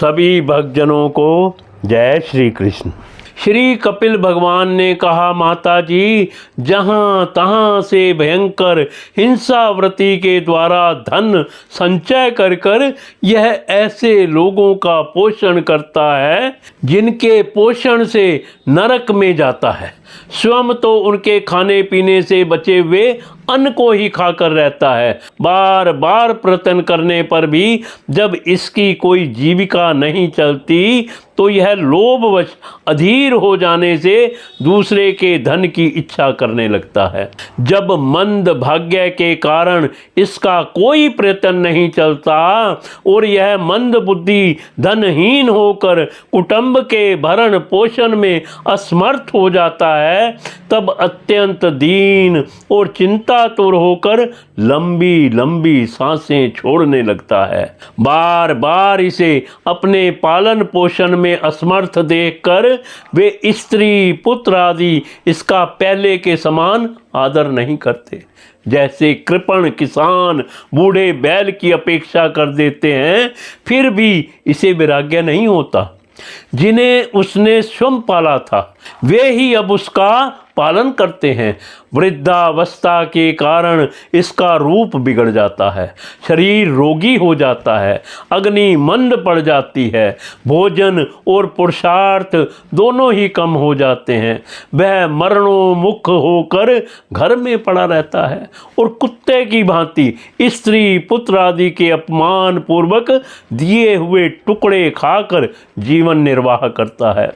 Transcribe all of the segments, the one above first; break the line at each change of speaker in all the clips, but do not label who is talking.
सभी भक्तजनों को जय श्री कृष्ण। श्री कपिल भगवान ने कहा, माता जी, जहाँ तहाँ से भयंकर हिंसावृत्ति के द्वारा धन संचय कर कर यह ऐसे लोगों का पोषण करता है जिनके पोषण से नरक में जाता है। स्वयं तो उनके खाने पीने से बचे हुए अन्न को ही खाकर रहता है। बार बार प्रयत्न करने पर भी जब इसकी कोई जीविका नहीं चलती तो यह लोभवश अधीर हो जाने से दूसरे के धन की इच्छा करने लगता है। जब मंद भाग्य के कारण इसका कोई प्रयत्न नहीं चलता और यह मंद बुद्धि धनहीन होकर कुटुंब के भरण पोषण में असमर्थ हो जाता है, तब अत्यंत दीन और चिंतातुर होकर लंबी लंबी सांसें छोड़ने लगता है। बार बार इसे अपने पालन पोषण में असमर्थ देखकर वे स्त्री पुत्र आदि इसका पहले के समान आदर नहीं करते। जैसे कृपण किसान बूढ़े बैल की अपेक्षा कर देते हैं, फिर भी इसे वैराग्य नहीं होता। जिन्हें उसने स्वयं पाला था वे ही अब उसका पालन करते हैं। वृद्धावस्था के कारण इसका रूप बिगड़ जाता है, शरीर रोगी हो जाता है, अग्नि मंद पड़ जाती है, भोजन और पुरुषार्थ दोनों ही कम हो जाते हैं। वह मरणोन्मुख होकर घर में पड़ा रहता है और कुत्ते की भांति स्त्री पुत्र आदि के अपमान पूर्वक दिए हुए टुकड़े खाकर जीवन निर्वाह करता है।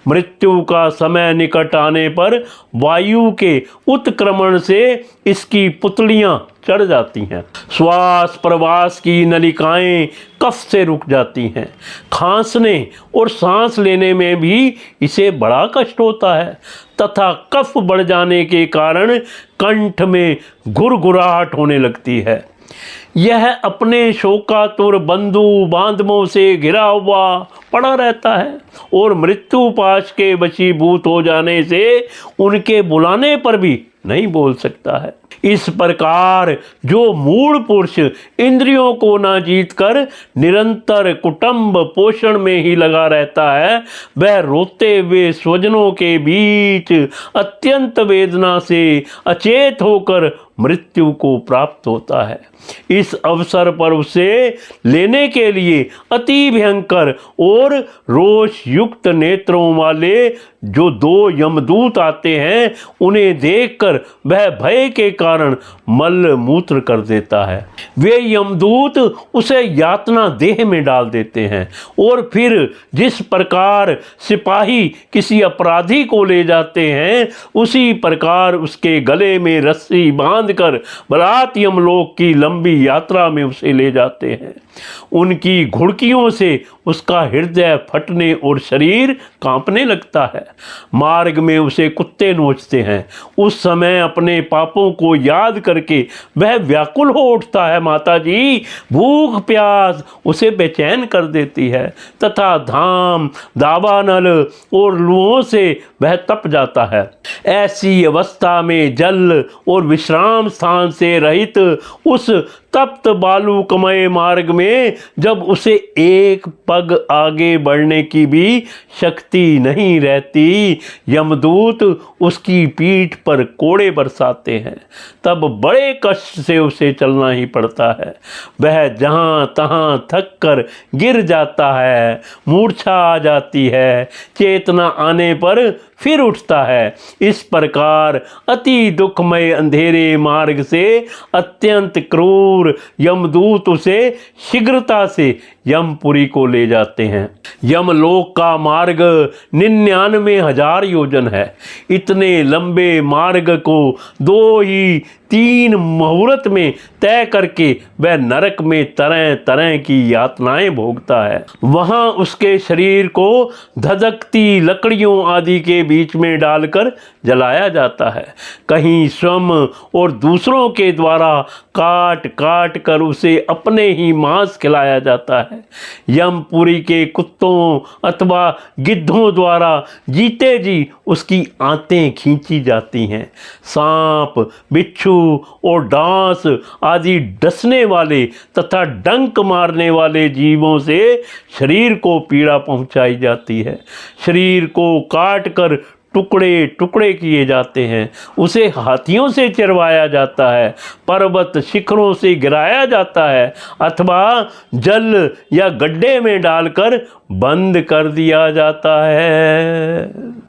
मृत्यु का समय निकट आने पर वायु के उत्क्रमण से इसकी पुतलियां चढ़ जाती हैं। श्वास प्रवास की नलिकाएं कफ से रुक जाती हैं। खांसने और सांस लेने में भी इसे बड़ा कष्ट होता है तथा कफ बढ़ जाने के कारण कंठ में गुरगुराहट होने लगती है। यह अपने शोकातुर बंधु बांधवों से घिरा हुआ पड़ा रहता है और मृत्यु पाश के वशीभूत हो जाने से उनके बुलाने पर भी नहीं बोल सकता है। इस प्रकार जो मूढ़ पुरुष इंद्रियों को ना जीतकर निरंतर कुटुंब पोषण में ही लगा रहता है, वह रोते हुए स्वजनों के बीच अत्यंत वेदना से अचेत होकर मृत्यु को प्राप्त होता है। इस अवसर पर उसे लेने के लिए अति भयंकर और रोष युक्त नेत्रों वाले जो दो यमदूत आते हैं, उन्हें देखकर वह भय के कारण मल मूत्र कर देता है। वे यमदूत उसे यातना देह में डाल देते हैं और फिर जिस प्रकार सिपाही किसी अपराधी को ले जाते हैं, उसी प्रकार उसके गले में रस्सी बांधकर बरात यमलोक की लंबी यात्रा में उसे ले जाते हैं। उनकी घुड़कियों से उसका हृदय फटने और शरीर कांपने लगता है। मार्ग में उसे कुत्ते नोचते हैं। उस समय अपने पापों को याद करके वह व्याकुल हो उठता है। माता जी, भूख प्यास उसे बेचैन कर देती है तथा धाम दावानल और लुओं से वह तप जाता है। ऐसी अवस्था में जल और विश्राम स्थान से रहित उस तप्त बालूकमय मार्ग में जब उसे एक पग आगे बढ़ने की भी शक्ति नहीं रहती, यमदूत उसकी पीठ पर कोड़े बरसाते हैं। तब बड़े कष्ट से उसे चलना ही पड़ता है। वह जहाँ तहाँ थक कर गिर जाता है, मूर्छा आ जाती है, चेतना आने पर फिर उठता है। इस प्रकार अति दुखमय अंधेरे मार्ग से अत्यंत क्रूर यमदूत उसे शीघ्रता से यमपुरी को ले जाते हैं। यमलोक का मार्ग 99,000 योजन है। इतने लंबे मार्ग को 2-3 मुहूर्त में तय करके वह नरक में तरह तरह की यातनाएं भोगता है। वहां उसके शरीर को धधकती लकड़ियों आदि के बीच में डालकर जलाया जाता है। कहीं स्वयं और दूसरों के द्वारा काट काट कर उसे अपने ही मांस खिलाया जाता है। यमपुरी के कुत्तों अथवा गिद्धों द्वारा जीते जी उसकी आंतें खींची जाती हैं। सांप, बिच्छू और डांस आदि डसने वाले तथा डंक मारने वाले जीवों से शरीर को पीड़ा पहुंचाई जाती है। शरीर को काट कर टुकड़े टुकड़े किए जाते हैं, उसे हाथियों से चरवाया जाता है, पर्वत शिखरों से गिराया जाता है अथवा जल या गड्ढे में डालकर बंद कर दिया जाता है।